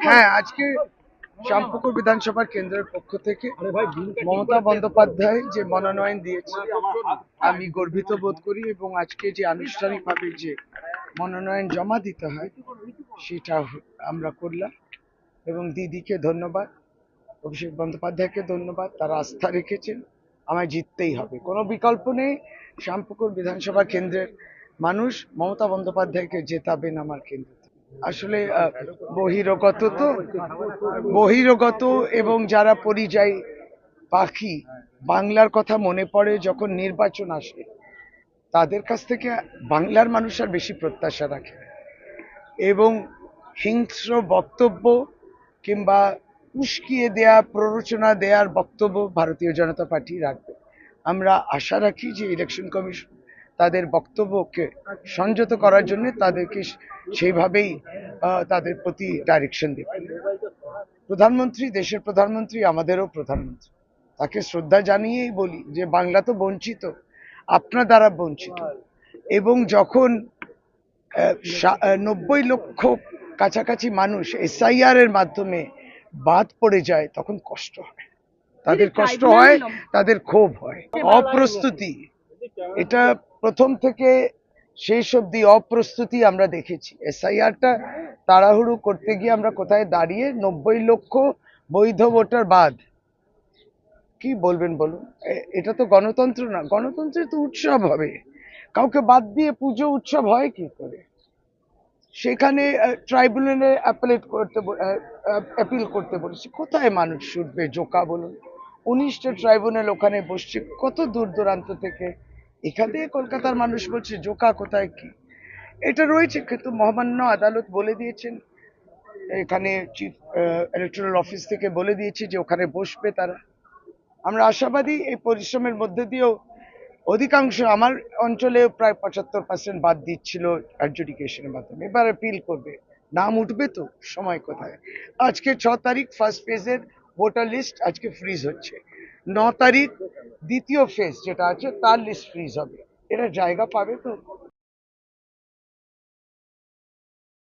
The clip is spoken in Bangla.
হ্যাঁ, আজকে শ্যামপুকুর বিধানসভা কেন্দ্রের পক্ষ থেকে মমতা বন্দ্যোপাধ্যায় যে মনোনয়ন দিয়েছে আমি গর্বিত বোধ করি, এবং আজকে যে আনুষ্ঠানিকভাবে যে মনোনয়ন জমা দিতে হয় সেটা আমরা করলাম। এবং দিদিকে ধন্যবাদ, অভিষেক বন্দ্যোপাধ্যায়কে ধন্যবাদ, তারা আস্থা রেখেছেন। আমায় জিততেই হবে, কোনো বিকল্প নেই। শ্যামপুকুর বিধানসভা কেন্দ্রের মানুষ মমতা বন্দ্যোপাধ্যায়কে জেতাবেন আমার কেন্দ্র। আসলে বহিরগত এবং যারা পরিযায়ী পাখি, বাংলার কথা মনে পড়ে যখন নির্বাচন আসে, তাদের কাছ থেকে বাংলার মানুষ আর বেশি প্রত্যাশা রাখে, এবং হিংস্র বক্তব্য কিংবা উস্কিয়ে দেয়া, প্ররোচনা দেওয়ার বক্তব্য ভারতীয় জনতা পার্টি রাখবে। আমরা আশা রাখি যে ইলেকশন কমিশন তাদের বক্তব্যকে সংযত করার জন্য তাদেরকে সেইভাবেই তাদের প্রতি ডাইরেকশন দেবে। প্রধানমন্ত্রী, দেশের প্রধানমন্ত্রী, আমাদেরও প্রধানমন্ত্রী, তাকে শ্রদ্ধা জানিয়েই বলি যে বাংলা তো বঞ্চিত, আপনার দ্বারা বঞ্চিত, এবং যখন 90 লক্ষ কাছাকাছি মানুষ এসআইআর এর মাধ্যমে বাদ পড়ে যায় তখন কষ্ট হয়, তাদের কষ্ট হয়, তাদের ক্ষোভ হয়। অপ্রস্তুতি, এটা প্রথম থেকে শেষ অবধি অপ্রস্তুতি আমরা দেখেছি। এসআইআরটা তাড়াহুড়ো করতে গিয়ে আমরা কোথায় দাঁড়িয়ে, 90 লক্ষ বৈধ ভোটার বাদ। কি বলবেন বলুন, এটা তো গণতন্ত্র না। গণতন্ত্রের তো উৎসব হবে, কাউকে বাদ দিয়ে পুজো উৎসব হয় কি করে? সেখানে ট্রাইব্যুনালে অ্যাপিল করতে বলেছে, কোথায় মানুষ শুনবে? জোকা বলুন, 19টা ট্রাইব্যুনাল ওখানে বসছে, কত দূর দূরান্ত থেকে। এখান থেকে কলকাতার মানুষ বলছে জোকা কোথায় কি? এটা রয়েছে, কিন্তু মহামান্য আদালত বলে দিয়েছেন, এখানে চিফ ইলেকটরাল অফিস থেকে বলে দিয়েছে যে ওখানে বসবে তারা। আমরা আশাবাদী এই পরিশ্রমের মধ্যে দিয়েও অধিকাংশ, আমার অঞ্চলে প্রায় 75% বাদ দিচ্ছিল অ্যাডজুডিকেশনের মাধ্যমে, এবার অ্যাপিল করবে, নাম উঠবে তো, সময় কোথায়? আজকে 6 তারিখ ফার্স্ট ফেজের ভোটার লিস্ট আজকে ফ্রিজ হচ্ছে, 9 তারিখ দ্বিতীয় ফেজ যেটা আছে তার লিস্ট ফ্রিজ হবে। এটা জায়গা পাবে তো?